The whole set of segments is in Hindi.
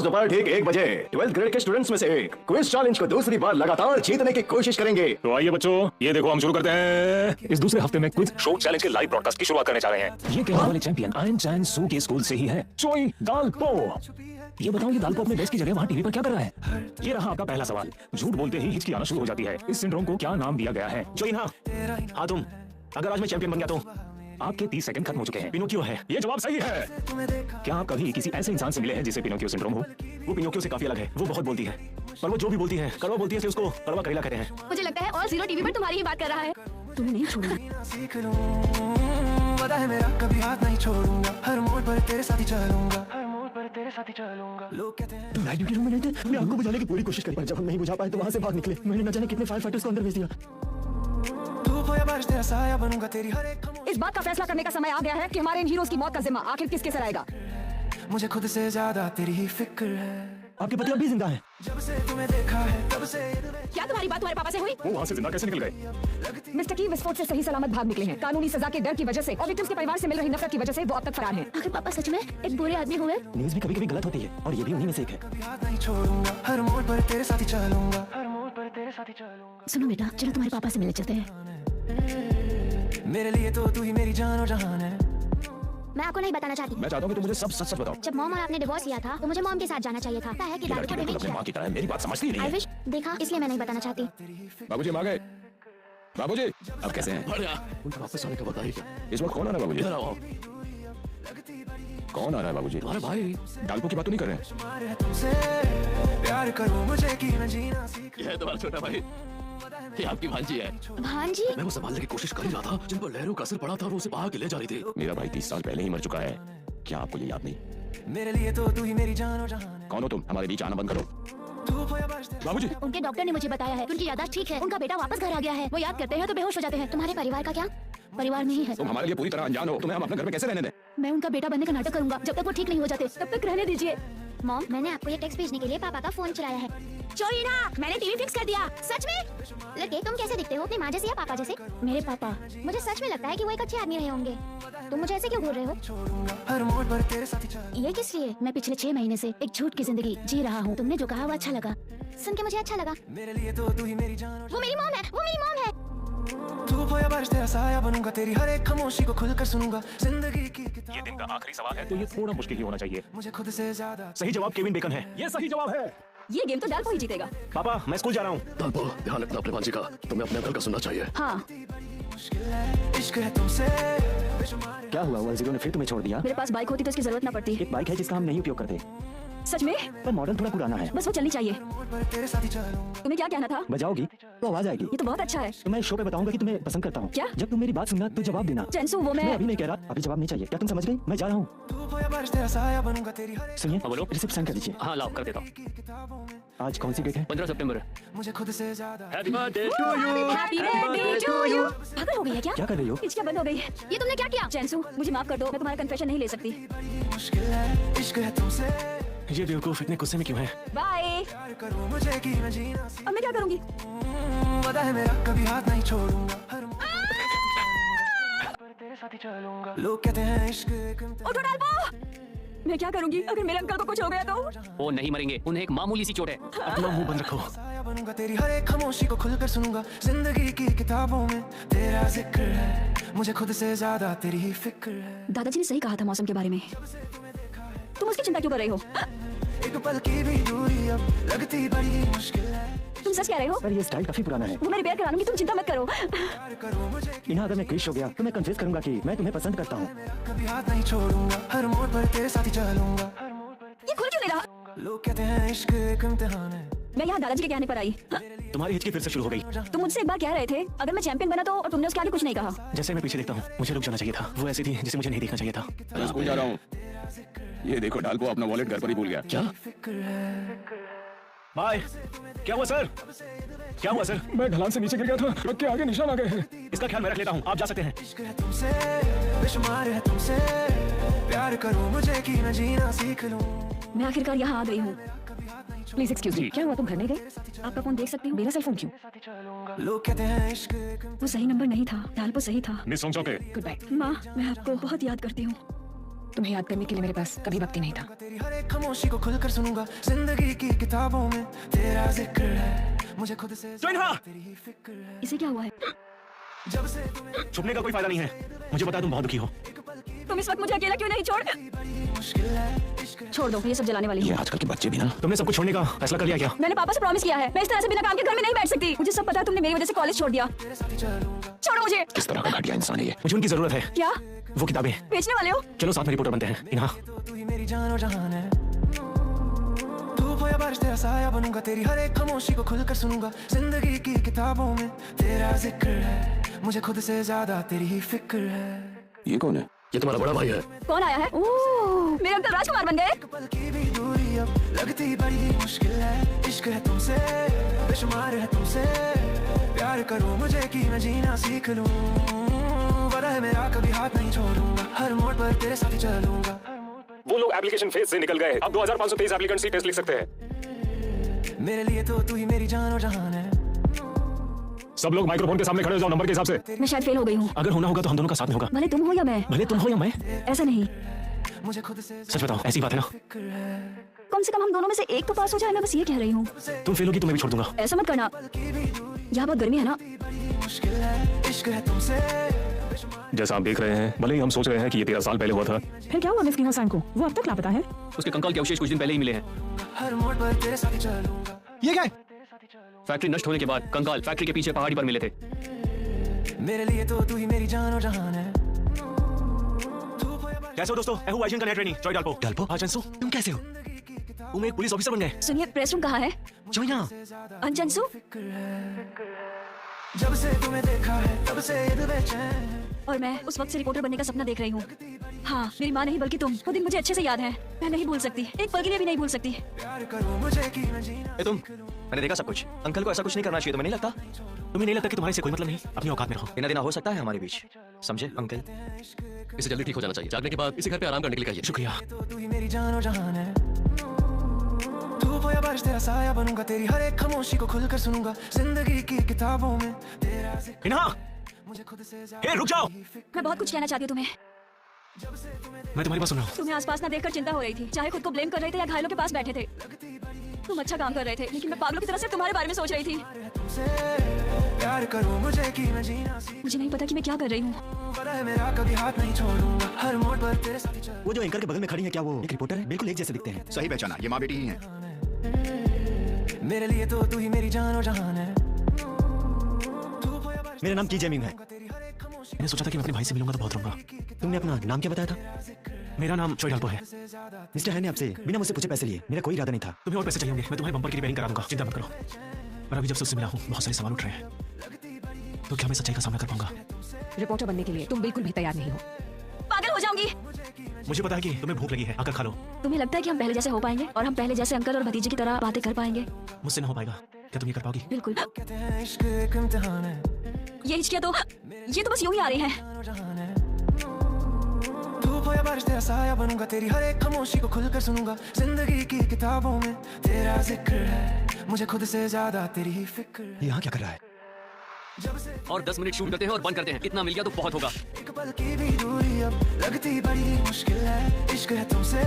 रोज दोपहर ठीक 1 बजे 12th ग्रेड के स्टूडेंट्स में से एक क्विज चैलेंज को दूसरी बार लगातार जीतने की कोशिश करेंगे। तो आइए बच्चों, ये देखो हम शुरू करते हैं। इस दूसरे हफ्ते में क्विज शो चैलेंज के लाइव ब्रॉडकास्ट की शुरुआत करने जा रहे हैं। ये कहने वाले चैंपियन आयन चैन सू के स्कूल से ही है, चोई दालपो। ये बताओ, ये दालपो अपने डेस्क की जगह वहाँ टीवी पर क्या कर रहा है? ये रहा आपका पहला सवाल। झूठ बोलते ही हिचकी आना शुरू हो जाती है। इस सिंड्रोम को क्या नाम दिया गया है? चोई हाँ तुम, अगर आज मैं चैंपियन बन गया तो आपके 30 सेकंड खत्म हो चुके हैं। पिनोकियो है, ये जवाब सही है। क्या आप कभी किसी ऐसे इंसान से मिले हैं जिसे पिनोकियो सिंड्रोम हो? वो पिनोकियो से काफी अलग है। वो बहुत बोलती है, पर वो जो भी बोलती है कड़वा बोलती है, उसको कड़वा करेला कहते हैं। मुझे लगता है और जीरो टीवी पर तुम्हारी ही बात कर रहा है। तुम्हें नहीं छोड़ूंगा। वादा है मेरा, कभी हाथ नहीं छोड़ूंगा। हर मोड़ पर तेरे साथ ही चलूंगा, हर मोड़ पर तेरे साथ ही चलूंगा। लोग कहते हैं तुम नाइट ड्यूटी रूम में नहीं थे। हमने आग को बुझाने की पूरी कोशिश करी, पर जब हम नहीं बुझा पाए तो वहाँ से भाग निकले। मैंने न जाने कितने फायर फाइटर्स को अंदर भेज दिया। धूप हो या बारिश, तेरा साया बनूंगा तेरी हर एक। इस बात का फैसला करने का समय आ गया है कि हमारे इन हीरोज की मौत का जिम्मा आखिर किसके सर आएगा। मुझे खुद से ज्यादा तेरी ही फिक्र है। आपके पति अभी जिंदा है? जब से तुम्हें देखा है तब से। क्या तुम्हारी बात तुम्हारे पापा से हुई? वो वहाँ से जिंदा कैसे निकल गए? मिस्टर की विस्फोट से सही सलामत भाग निकले हैं। कानूनी सजा के डर की वजह से और विक्टिम्स के परिवार से मिल रही नफरत की वजह से वो अब तक फरार हैं। आखिर पापा सच में एक बुरे आदमी हुए? न्यूज भी कभी कभी गलत होती है और ये भी उन्हीं में से एक है। कभी हाथ नहीं छोड़ूंगा, हर मोड़ पर तेरे साथ ही चलूंगा, हर मोड़ पर तेरे साथ ही चलूंगा। सुनो बेटा, चलो तुम्हारे पापा से मिलने चलते हैं। मेरे लिए तो तू ही मेरी जान और जहान है। मैं आपको नहीं बताना चाहती। मैं चाहता हूँ कि तुम मुझे सब सच सच बताओ। जब मॉम और आपने डिवोर्स लिया था तो मुझे मॉम के साथ जाना चाहिए था। है कि ये दादी लड़की को बिल्कुल डिवोर्स अपनी माँ की तरह है, मेरी बात समझती ही नहीं आई है। विश देखा, इसलिए मैं नहीं बताना चाहती। बाबूजी आ गए। बाबूजी अब कैसे हैं? उनका वापस आने का बता ही क्या? इस वक्त कौन आ रहा है बाबूजी? कौन आ रहा है बाबूजी? तुम्हारे भाई। डालपो की बात तो नहीं कर रहे हैं? तुम्हारे है तुमसे प्यार करो मुझे कि मैं जीना सीख। ये है तुम्हारा छोटा भाई, ये आपकी भांजी है। भांजी? मैं वो संभालने की कोशिश कर ही रहा था, जिन पर लहरों का असर पड़ा था वो उसे बहा के ले जा रही थी। मेरा भाई 30 साल पहले ही मर चुका है। क्या आपको ये याद नहीं? मेरे लिए तो तू ही मेरी जान और जहान है। कौन हो तुम? हमारे बीच आना बंद करो। धूप हो या बारिश, तेरा बाबूजी उनके डॉक्टर ने मुझे बताया है कि उनकी याददाश्त ठीक है। उनका बेटा वापस घर आ गया है। वो याद करते हैं तो बेहोश हो जाते हैं। तुम्हारे परिवार का क्या? परिवार नहीं है। तुम हमारे लिए पूरी तरह अनजान हो। तुम्हें हम अपने घर में कैसे रहने दें? मैं उनका बेटा बनने का नाटक करूंगा जब तक वो ठीक नहीं हो जाते। तब तक रहने दीजिए। मॉम, मैंने आपको ये टेक्स्ट भेजने के लिए पापा का फोन चलाया है। चोरीना, मैंने टीवी फिक्स कर दिया। सच में? लड़के, तुम कैसे दिखते हो? अपनी माँ जैसे या पापा जैसे? मेरे पापा। मुझे सच में लगता है कि वो एक अच्छे आदमी रहे होंगे। तुम मुझे ऐसे क्यों घूर रहे हो? छोड़ूंगा, हर मोड़ पर तेरे साथ ही चलूंगा। ये किस लिए? मैं पिछले 6 महीने से एक झूठ की जिंदगी जी रहा हूँ। तुमने जो कहा वो अच्छा लगा, सुन के मुझे अच्छा लगा। मेरे लिए तो तू ही मेरी जान और वो मेरी मॉम है, वो मेरी मॉम है। धूप हो या बारिश, तेरा साया बनूंगा तेरी हर एक खामोशी को खुलकर सुनूंगा। जिंदगी की किताब ये दिन का आखिरी सवाल है, तो ये थोड़ा मुश्किल ही होना चाहिए। मुझे खुद से ज्यादा। सही जवाब केविन बेकन है। ये सही जवाब है। ये गेम तो डालपो ही जीतेगा। पापा मैं स्कूल जा रहा हूँ। दालपो, ध्यान रखना अपने भांजी का। तुम्हें अपने अंकल का सुनना चाहिए। हाँ, मुश्किल है, इश्क है तुमसे बेशुमार। क्या हुआ? 10 ने फिर तुम्हें छोड़ दिया? मेरे पास बाइक होती तो इसकी जरूरत न पड़ती। एक बाइक है जिसका हम नहीं उपयोग करते, सच में? पर मॉडल थोड़ा पुराना है। बस वो चलनी चाहिए। मोड़ पर तेरे साथ ही चलूंगा। तुम्हें क्या कहना था? बजाओगी तो आवाज आएगी। ये तो बहुत अच्छा है। तो मैं शो पे बताऊंगा कि तुम्हें पसंद करता हूँ। क्या? जब तुम मेरी बात सुनना तो जवाब देना। जेंसू, वो मैं मैं अभी नहीं कह रहा, अभी जवाब नहीं चाहिए। क्या तुम समझ गई? मैं जा रहा हूँ। धूप हो या बारिश, तेरा साया बनूंगा तेरी हर एक। सुनिए, बोलो। रिसिप्ट साइन कर दीजिए। हाँ लाओ कर देता हूँ। किताबों में आज कौन सी डेट है? 15 सितंबर। मुझे खुद से ज्यादा। Happy birthday to you. Happy birthday to you. पागल हो गई है क्या? क्या कर रही हो? हिचकियाँ बंद हो गई है। ये तुमने क्या किया? जेंसू, मुझे माफ कर दो, मैं तुम्हारा कन्फेशन नहीं ले सकती। बड़ी मुश्किल है, इश्क है तुमसे ये बेवकूफ इतने गुस्से में क्यों है? बाय। प्यार करो मुझे कि मैं जीना सीख। अब मैं क्या करूंगी? वादा है मेरा, कभी हाथ नहीं छोड़ूंगा। हर मोड़ पर तेरे साथ ही चलूंगा। लोग कहते हैं इश्क एक इम्तिहान। उठो डालपो। मैं क्या करूंगी अगर मेरे अंकल को कुछ हो गया तो? वो नहीं मरेंगे, उन्हें एक मामूली सी चोट है। अपना मुंह बंद रखो। साया बनूंगा तेरी हर एक खामोशी को खुलकर सुनूंगा। जिंदगी की किताबों में तेरा जिक्र है। मुझे खुद से ज्यादा तेरी ही फिक्र है। दादाजी ने सही कहा था मौसम के बारे में। तुम उसकी चिंता क्यों कर रही हो? एक पल की भी दूरी अब लगती बड़ी मुश्किल है। तुम सच कह रहे हो? पर ये स्टाइल काफी पुराना है। वो मैं रिपेयर करा लूंगी, तुम चिंता मत करो। प्यार करो मुझे कि इन्हें अगर मैं क्रिश हो गया तो मैं कन्फेस करूंगा कि मैं तुम्हें पसंद करता हूँ। कभी हाथ नहीं छोड़ूंगा। हर मोड़ पर तेरे साथ ही चलूंगा, हर मोड़ पर। ये खुल क्यों नहीं रहा? लोग कहते हैं इश्क एक इम्तिहान है। मैं यहाँ दादाजी के कहने पर आई। हाँ? तुम्हारी हिचकी फिर से शुरू हो गई। तुम मुझसे एक बार कह रहे थे अगर मैं चैंपियन बना तो, और तुमने उसके आगे कुछ नहीं कहा। जैसे मैं पीछे देखता हूँ, मुझे रुक जाना चाहिए था। वो ऐसी थी जिसे मुझे नहीं देखना चाहिए था। मैं स्कूल जा रहा हूँ। ये देखो डालपो अपना वॉलेट घर पर ही भूल गया। क्या? फिक्र है। बाय। क्या हुआ सर? क्या हुआ सर? मैं ढलान से नीचे गिर गया था, ट्रक के आगे निशान आ गए हैं। इसका ख्याल मैं रख लेता हूँ, आप जा सकते हैं। इश्क है तुमसे बेशुमार है तुमसे प्यार करो मुझे कि मैं जीना सीख लूं। मैं आखिरकार यहाँ आ गई हूँ। प्लीज एक्सक्यूज मी, क्या हुआ? तुम घर नहीं गए? आपका फोन देख सकती हूँ, मेरा सेल फोन क्यों? लोग कहते हैं इश्क एक वो सही नंबर नहीं था, डालपो सही था। मिस सोंगचोके, गुड बाय। माँ, मैं आपको बहुत याद करती हूँ। तुम्हें याद करने के लिए मेरे पास कभी वक्त ही नहीं था। तेरी हर एक खामोशी को खुलकर सुनूंगा, जिंदगी की किताबों में तेरा जिक्र है, मुझे खुद से जोइनहा! तेरी ही फिक्र है। इसे क्या हुआ है? जब से तुम्हें छुपने का कोई फायदा नहीं है, मुझे पता है तुम बहुत दुखी हो। तुम इस वक्त मुझे अकेला क्यों नहीं छोड़? बड़ी मुश्किल है, इश्क है। छोड़ दो, ये सब जलाने वाली ये हूँ। आजकल के बच्चे भी ना। तुमने सब कुछ छोड़ने का फैसला कर लिया क्या? मैंने पापा से प्रॉमिस किया है, मैं इस तरह से बिना काम के घर में नहीं बैठ सकती। मुझे सब पता है, तुमने मेरी वजह से कॉलेज छोड़ दिया। तेरे साथ ही चलूंगा। छोड़ो मुझे। किस तरह का घटिया इंसान है ये? मुझे उनकी जरूरत है। क्या वो किताबें। बेचने वाले हो? चलो साथ में रिपोर्टर बनते हैं। इन्हा, तो तू ही मेरी जान और जहान है। धूप हो या बारिश तेरा साया बनूंगा, तेरी हर एक खामोशी को खुलकर सुनूंगा, जिंदगी की किताबों में तेरा जिक्र है, मुझे खुद से ज्यादा तेरी ही फिक्र है। ये कौन है? ये तुम्हारा बड़ा भाई है। कौन आया है? ओह, मेरे अंकल राजकुमार बन गए। एक पल की भी दूरी अब लगती बड़ी मुश्किल है, इश्क है तुमसे, बेशुमार है तुमसे, प्यार करो मुझे कि मैं जीना सीख लूं, वादा है मेरा कभी हाथ नहीं छोड़ूंगा, हर मोड़ पर तेरे साथ ही चलूंगा। वो लोग एप्लीकेशन फेज से निकल गए, अब 2523 एप्लीकेंट्स ही टेस्ट लिख सकते हैं। मेरे लिए तो तू ही मेरी जान और जहान है। सब लोग माइक्रोफोन के सामने खड़े हो जाओ नंबर के हिसाब से। मैं शायद फेल हो गई हूँ। अगर होना होगा तो हम दोनों का साथ में होगा। भले तुम हो या मैं, भले तुम हो या मैं। ऐसा नहीं। मुझे खुद से सच बताओ, ऐसी बात है ना? फिक्र है। कम से कम हम दोनों में से एक तो पास हो जाए, मैं बस ये कह रही हूँ। तुम फेल होगी तो मैं भी छोड़ दूंगा। ऐसा मत करना, की भी दूरी यहाँ बहुत गर्मी है ना। बड़ी मुश्किल है, इश्क है तुमसे, जैसा आप देख रहे हैं, भले ही हम सोच रहे हैं कि ये 13 साल पहले हुआ था। फिर क्या हुआ मिस हसन को? वो अब तक लापता है। उसके कंकाल के अवशेष कुछ दिन पहले ही मिले हैं। हर मोड़ पर तेरे साथ ही चलूंगा। ये क्या है? फैक्ट्री नष्ट होने के बाद कंकाल फैक्ट्री के पीछे पहाड़ी पर मिले थे। मेरे लिए तो तू ही मेरी जान और जहान है। कैसे हो दोस्तों? मैं हूँ आइजन का नया ट्रेनी जॉय डाल्पो। डाल्पो? हाँ जंसू, तुम कैसे हो? तुम एक पुलिस ऑफिसर बन गए। सुनिए, प्रेस रूम कहाँ है? जॉय यहाँ। अंजनसु, जब से तुम्हें देखा है तब से ये दिल बेचैन। और मैं उस वक्त से रिपोर्टर बनने का सपना देख रही हूँ। हाँ, मेरी माँ नहीं बल्कि तुम। वो दिन मुझे अच्छे से याद है, मैं नहीं भूल सकती, एक पल के लिए भी नहीं भूल सकती। प्यार करो मुझे कि मैं जीना। ए तुम, मैंने देखा सब कुछ। अंकल को ऐसा कुछ नहीं करना चाहिए, तुम्हें नहीं लगता? तुम्हें नहीं लगता कि तुम्हारे से कोई मतलब नहीं? अपनी औकात में रहो। बिना देना हो सकता है हमारे बीच, समझे अंकल? इसे जल्दी ठीक हो जाना चाहिए। जागने के बाद इसे घर पे आराम करने के लिए कहिए। शुक्रिया। तो तू ही मेरी जान और जहान है। धूप हो या बारिश तेरा साया बनूंगा, तेरी हर एक खामोशी को खुलकर सुनूंगा, जिंदगी की किताबों में तेरा जिक्र, इन्हा, मुझे खुद से ए रुक जाओ। मैं बहुत कुछ कहना चाहती हूँ तुम्हें। मैं तुम्हारी बात सुन रहा हूँ। तुम्हें आसपास ना देखकर चिंता हो रही थी, चाहे खुद को ब्लेम कर रहे थे या घायलों के पास बैठे थे। तुम अच्छा काम कर रहे थे, लेकिन मैं पागलों की तरह से तुम्हारे बारे में सोच रही थी। तुमसे, प्यार करो मुझे कि मैं जीना सीख, मुझे नहीं पता कि मैं क्या कर रही हूँ। वादा है मेरा कभी हाथ नहीं छोड़ूंगा, हर मोड़ पर तेरे साथ ही चलूंगा। वो जो एंकर के बगल में खड़ी है, क्या वो एक रिपोर्टर है? बिल्कुल एक जैसे दिखते हैं। सही पहचाना, ये माँ बेटी ही हैं। मेरे लिए तो तू ही मेरी जान और जहान है। धूप हो या बारिश मेरा नाम की जेमिंग है। तेरी हर एक खामोशी मैंने सोचा था कि मैं अपने भाई से मिलूंगा तो बहुत रहूंगा। तुमने अपना नाम क्या बताया था? मेरा नाम जॉय डाल्पो है। मिस्टर है ने आपसे बिना मुझसे पूछे पैसे लिए, मेरा कोई इरादा नहीं था। तुम्हें और पैसे चाहिए होंगे, मैं तुम्हारे बम्पर की रिपेयरिंग करा दूंगा, चिंता मत करो। पर अभी जब से उससे मिला हूँ, बहुत सारे सवाल उठ रहे हैं। तो क्या मैं सच्चाई का सामना कर पाऊंगा? रिपोर्टर बनने के लिए तुम बिल्कुल भी तैयार नहीं हो। पागल हो जाऊंगी। मुझे पता है कि तुम्हें भूख लगी है, आकर खा लो। तुम्हें लगता है कि हम पहले जैसे हो पाएंगे और हम पहले जैसे अंकल और भतीजे की तरह बातें कर पाएंगे? मुझसे ना हो पाएगा। क्या तुम ये कर पाओगी? बिल्कुल। कहते हैं इश्क एक इम्तिहान है, ये हिचकियाँ तो ये तो बस यूं ही आ रही हैं। जान और जहान है। धूप हो या बारिश तेरा साया बनूंगा, तेरी हर एक खामोशी को खुलकर सुनूंगा, जिंदगी की किताबों में तेरा जिक्र है, मुझे खुद से ज्यादा तेरी ही फिक्र है। यहाँ क्या कर रहा है? और 10 मिनट शूट करते हैं और बंद करते हैं। इतना मिल गया तो बहुत होगा। एक पल की भी दूरी अब लगती बड़ी मुश्किल है, इश्क है तुमसे,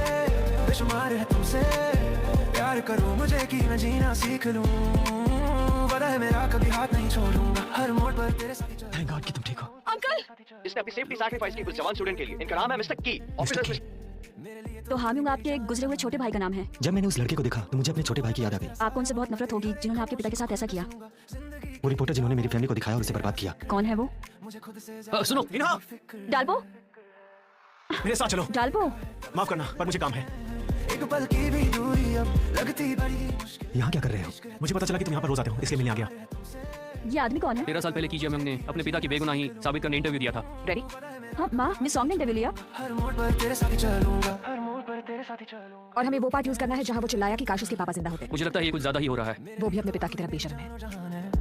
बेशुमार है तुमसे, प्यार करो मुझे कि मैं जीना सीख लूं, वादा है मेरा कभी हाथ नहीं छोड़ूंगा, हर मोड़ पर तेरे साथ ही चलूंगा। थैंक गॉड कि तुम ठीक हो। अंकल, इसने अपनी सेफ्टी सैक्रिफाइस की उस जवान स्टूडेंट के लिए। इनका नाम है मिस्टर की। ऑफिसर्स तो हामिद आपके एक गुजरे हुए छोटे भाई का नाम है। जब मैंने उस लड़के को देखा तो मुझे अपने छोटे भाई की याद आ गई। आपको उनसे बहुत नफरत होगी जिन्होंने आपके पिता के साथ ऐसा किया। वो रिपोर्टर जिन्होंने मेरी फैमिली को दिखाया और उसे बर्बाद किया। कौन है वो? सुनो, इन्हा, डाल्पो, मेरे साथ चलो। डाल्पो, माफ करना, पर मुझे काम है। एक पल की भी दूरी अब लगती बड़ी मुश्किल, यहाँ क्या कर रहे हो? मुझे पता चला कि तुम यहाँ पर रोज आते हो, इसलिए मिलने आ गया। ये आदमी कौन है? 13 साल पहले कीजिए हमने अपने पिता की बेगुनाही साबित करने इंटरव्यू दिया था। रेडी? हाँ माँ, मिस सॉन्ग ने इंटरव्यू लिया हर मोड़ पर तेरे साथ ही चलूंगा, हर मोड़ पर तेरे साथ ही चलूंगा। और हमें वो पार्ट यूज करना है जहाँ वो चिल्लाया कि काश उसके पापा जिंदा होते। मुझे लगता है ये कुछ ज्यादा ही हो रहा है। वो भी अपने पिता की तरह बेशर्म है।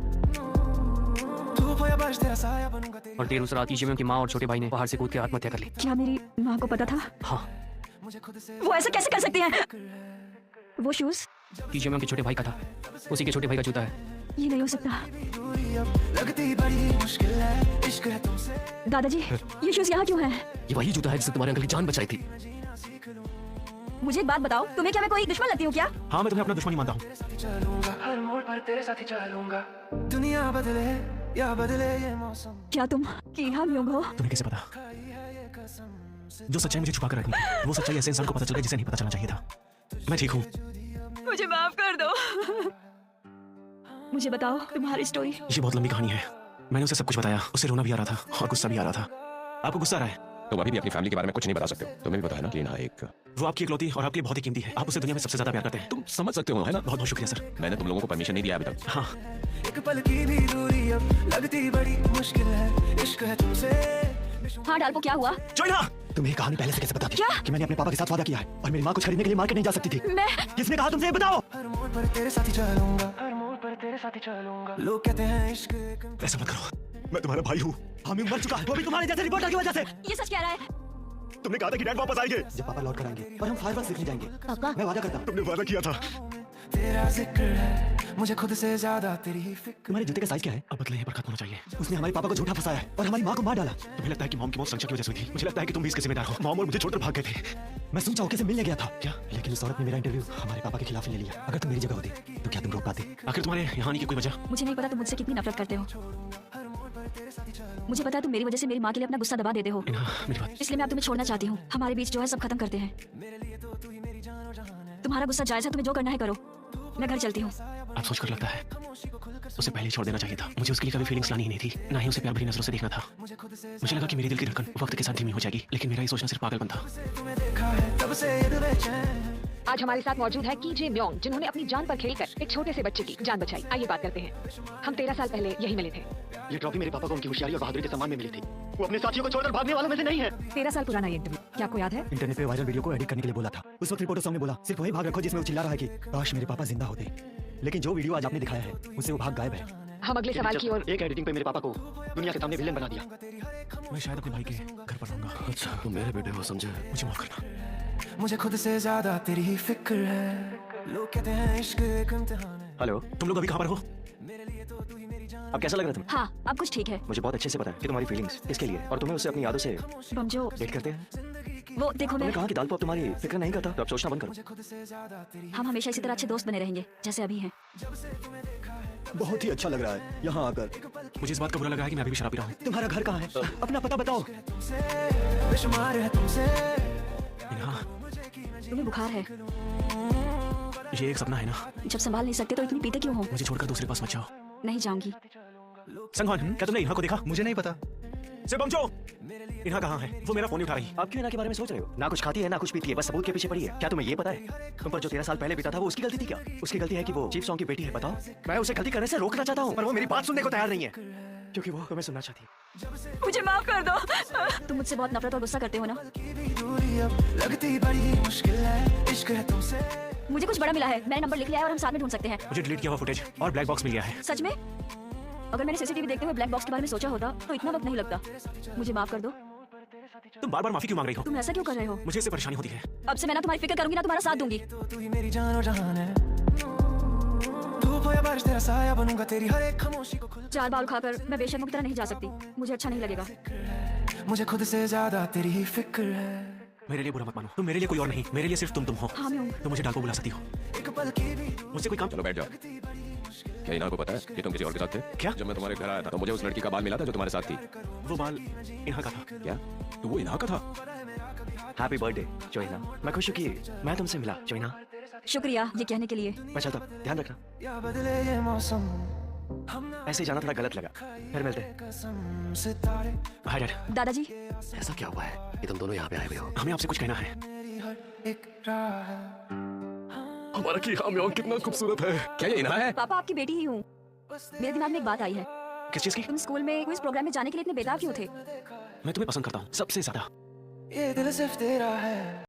धूप हो या बारिश तेरा साया बनूंगा, तेरी और देर उस रात कीजिए की माँ और छोटे भाई ने बाहर से कूद के आत्महत्या कर ली। क्या मेरी माँ को पता था? हाँ, मुझे खुद से वो ऐसा कैसे कर सकती हैं? वो शूज कीजिए के छोटे भाई का था। उसी के छोटे भाई का जूता है। ये नहीं हो सकता। दूरी अब लगती बड़ी मुश्किल है, इश्क है तुमसे दादाजी, ये शूज यहाँ क्यों है? ये वही जूता है जिससे तुम्हारे अंकल की जान बचाई थी। मुझे एक बात बताओ, तुम्हें क्या मैं कोई दुश्मन लगती हूँ क्या? हाँ, मैं तुम्हें अपना दुश्मन ही मानता हूँ। चलूंगा हर मोड़ पर तेरे साथ ही चलूंगा, दुनिया बदले या बदले ये मौसम। क्या तुम कि हम योग हो? तुम्हें कैसे पता? जो सच्चाई मुझे छुपा कर रखनी थी, वो सच्चाई ऐसे इंसान को पता चल गई जिसे नहीं पता चलना चाहिए था। मैं ठीक हूँ। मुझे माफ कर दो। मुझे बताओ तुम्हारी स्टोरी। ये बहुत लंबी कहानी है। मैंने उसे सब कुछ बताया। उसे रोना भी आ रहा था और गुस्सा भी आ रहा था। आपको गुस्सा आ रहा है? तुम अभी भी अपनी फैमिली के बारे में कुछ नहीं बता सकते हो। तुम्हें भी पता है ना कि इन्हा एक वो आपकी इकलौती और आपके लिए बहुत ही कीमती है। आप उसे दुनिया में सबसे ज्यादा प्यार करते हैं। तुम समझ सकते हो, है ना? बहुत बहुत शुक्रिया सर। मैंने तुम लोगों को परमिशन नहीं दिया अभी तक। हाँ, एक पल की भी दूरी अब लगती बड़ी मुश्किल है, इश्क है तुमसे। हाँ डाल को क्या हुआ? जोइना! तुम्हें ये कहानी पहले से कैसे पता थी क्या? कि मैंने अपने पापा के साथ वादा किया है और मेरी माँ कुछ खरीदने के लिए मार्केट नहीं जा सकती थी? मैं किसने कहा तुमसे? ये बताओ। हर मोड़ पर तेरे साथ ही चलूंगा, हर मोड़ पर तेरे साथ ही चलूंगा। लोग कहते हैं इश्क एक ऐसा मत करो। मैं तुम्हारा भाई हूँ। हामी मर चुका है, वो भी तुम्हारे जैसे रिपोर्टर की वजह से। ये सच कह रहा है? तुमने कहा था कि डैड वापस आएंगे। जब पापा लौट कर आएंगे और हम फायरवर्क्स देखने जाएंगे, पापा मैं वादा करता हूँ। तुमने वादा किया था। तेरा जिक्र है, मुझे खुद से ज्यादा तेरी ही फिक्र। तुम्हारे जूते का साइज क्या है? अब बदला यहाँ पर खत्म होना चाहिए। उसने हमारे पापा को झूठा फंसाया है और हमारी माँ को मार डाला। तुम्हें लगता है कि मॉम की मौत संशय की वजह से हुई थी? मुझे लगता है कि तुम भी इसके जिम्मेदार हो। मॉम और मुझे छोड़कर भाग गए थे। मैं सुन चौके से मिलने गया था क्या, लेकिन उस औरत ने मेरा इंटरव्यू हमारे पापा के खिलाफ ले लिया। अगर तुम मेरी जगह होती तो क्या तुम रोक पाते? आखिर तुम्हारे यहाँ आने की कोई वजह? मुझे नहीं पता तुम मुझसे कितनी नफरत करते हो। मुझे पता है तुम मेरी वजह से मेरी माँ के लिए अपना गुस्सा दबा देते हो, इन्हा, मेरी बात। इसलिए मैं अब तुम्हें छोड़ना चाहती हूँ। हमारे बीच जो है सब खत्म करते हैं। तुम्हारा गुस्सा जायज है, तुम्हें जो करना है करो। मैं घर चलती हूँ। आप सोच कर लगता है उसे पहले ही छोड़ देना चाहिए था। मुझे उसके लिए कभी फीलिंग्स लानी ही नहीं थी, ना ही उसे प्यार भरी नजरों से देखना था। मुझे लगा कि मेरी दिल की धड़कन वक्त के साथ धीमी हो जाएगी, लेकिन मेरा ये सोचना सिर्फ पागलपन था। तुम्हें देखा है तब से ये दिल बेचैन। आज हमारे साथ मौजूद है कीजे म्योंग, जिन्होंने अपनी जान पर खेलकर एक छोटे से बच्चे की जान बचाई। आइए बात करते हैं। हम 13 साल पहले यही मिले थे। ये ट्रॉफी मेरे पापा को उनकी होशियारी और बहादुरी के सम्मान में मिली थी। वो अपने साथियों को छोड़कर भागने वालों में से नहीं है। 13 साल पुराना ये इंटरव्यू, क्या आपको याद है? इंटरनेट पे वायरल वीडियो को एडिट करने के लिए बोला था। उस वक्त रिपोर्टर सामने बोला सिर्फ वही भाग रखो जिसमें वो चिल्ला रहा है कि काश मेरे पापा जिंदा होते। लेकिन जो वीडियो आज आपने दिखाया है उससे वो भाग गायब है। हम अगले सवाल की ओर। एक एडिटिंग पे मेरे पापा को दुनिया के सामने विलेन बना दिया। मैं शायद अपने भाई के घर पर रहूंगा। अच्छा तुम मेरे बेटे हो, समझे? मुझे माफ करना। मुझे खुद से ज्यादा तेरी ही फिक्र है। लोग कहते हैं इश्क एक इम्तिहान है। हेलो, तुम लोग अभी कहाँ पर हो? अब कैसा लग रहा है तुम्हें? हाँ अब कुछ ठीक है। मुझे बहुत अच्छे से पता है कि तुम्हारी फीलिंग्स किसके लिए और तुम्हें उससे अपनी यादों से हम जो डेट करते हैं। वो देखो तुमने मैं, कहा कि दाल पॉप तुम्हारी फिक्र नहीं करता, तो अब सोचना बंद करो। हम हमेशा इसी तरह अच्छे दोस्त बने रहेंगे जैसे अभी हैं। बहुत ही अच्छा लग रहा है यहाँ आकर। मुझे इस बात का बुरा लगा है कि मैं अभी भी शराब पी रहा हूँ। तुम्हारा घर कहाँ है? अपना पता बताओ। बेशुमार है तुमसे। इन्हा, तुम्हें बुखार है? ये एक सपना है ना? जब संभाल नहीं सकते तो इतनी पीते क्यों हो? मुझे छोड़कर दूसरे पास मत जाओ। नहीं जाऊंगी। संगवान, क्या तुमने इन्हा को देखा? मुझे नहीं पता। सिबमचो, इन्हा कहाँ है? वो मेरा फोन नहीं उठा रही। आप क्यों इना के बारे में सोच रहे हो? ना कुछ खाती है ना कुछ पीती है, बस सबूत के पीछे पड़ी है। क्या तुम्हें ये पता है तुम पर जो 13 साल पहले बीता था वो उसकी गलती थी क्या? उसकी गलती है कि वो चीफ सॉन्ग की बेटी है। बताओ, मैं उसे गलती करने से रोकना चाहता हूँ पर वो मेरी बात सुनने को तैयार नहीं है, क्योंकि वो तुम्हें सुनना चाहती है। मुझे माफ कर दो। तुम मुझसे बहुत नफरत और गुस्सा करते हो ना? दूरी अब लगती बड़ी मुश्किल है, इश्क है तुमसे। मुझे कुछ बड़ा मिला है, मैंने नंबर लिख लिया है और हम साथ में ढूंढ सकते हैं। मुझे डिलीट किया हुआ फुटेज और ब्लैक बॉक्स मिल गया है। सच में? अगर मैंने सीसीटीवी देखते हुए ब्लैक बॉक्स के बारे में सोचा होता तो इतना वक्त नहीं लगता। मुझे माफ कर दो। तुम बार बार माफी क्यों मांग रही हो? तुम ऐसा क्यों कर रहे हो? मुझे इससे परेशानी होती है। अब से मैं ना तुम्हारी फिक्र करूंगी ना तुम्हारा साथ दूंगी। तू ही मेरी जान और जहान है। धूप हो या बारिश तेरा साया बनूंगा, तेरी हर एक खामोशी को खुल। 4 बाल खाकर मैं बेशर्मों की तरह नहीं जा सकती, मुझे अच्छा नहीं लगेगा। मुझे खुद से ज्यादा तेरी ही फिक्र है। मेरे लिए बुरा मत मानो। तुम मेरे लिए कोई और नहीं, मेरे लिए सिर्फ तुम हो। हाँ मैं हूँ। तुम मुझे डाल को बुला सकती हो। एक पल की भी मुझसे कोई काम? चलो बैठ जाओ। क्या इन्हा को पता है कि तुम किसी और के साथ थे? क्या? जब मैं तुम्हारे घर आया था तो मुझे उस लड़की का बाल मिला था जो तुम्हारे साथ थी। वो बाल इन्हा का था। क्या तो वो इन्हा का था? हैप्पी बर्थडे जोइना। मैं खुश हूँ कि मैं तुमसे मिला जोइना। शुक्रिया ये कहने के लिए। मैं चलता, ध्यान रखना। या बदले ये मौसम, ऐसे ही जाना थोड़ा गलत लगा, फिर मिलते हैं। कसम सितारे हाय डैड। दादाजी ऐसा क्या हुआ है कि तुम दोनों यहाँ पे आए हुए हो? हमें आपसे कुछ कहना है। मेरी हर एक राह है। हमारा की म्योंग कितना खूबसूरत है। क्या ये इन्हा है? पापा आपकी बेटी ही हूँ। मेरे दिमाग में एक बात आई है। किस चीज की? तुम स्कूल में क्विज प्रोग्राम में जाने के लिए इतने बेताब क्यों थे? मैं तुम्हें पसंद करता हूँ सबसे ज्यादा। ये दिल सिर्फ तेरा है।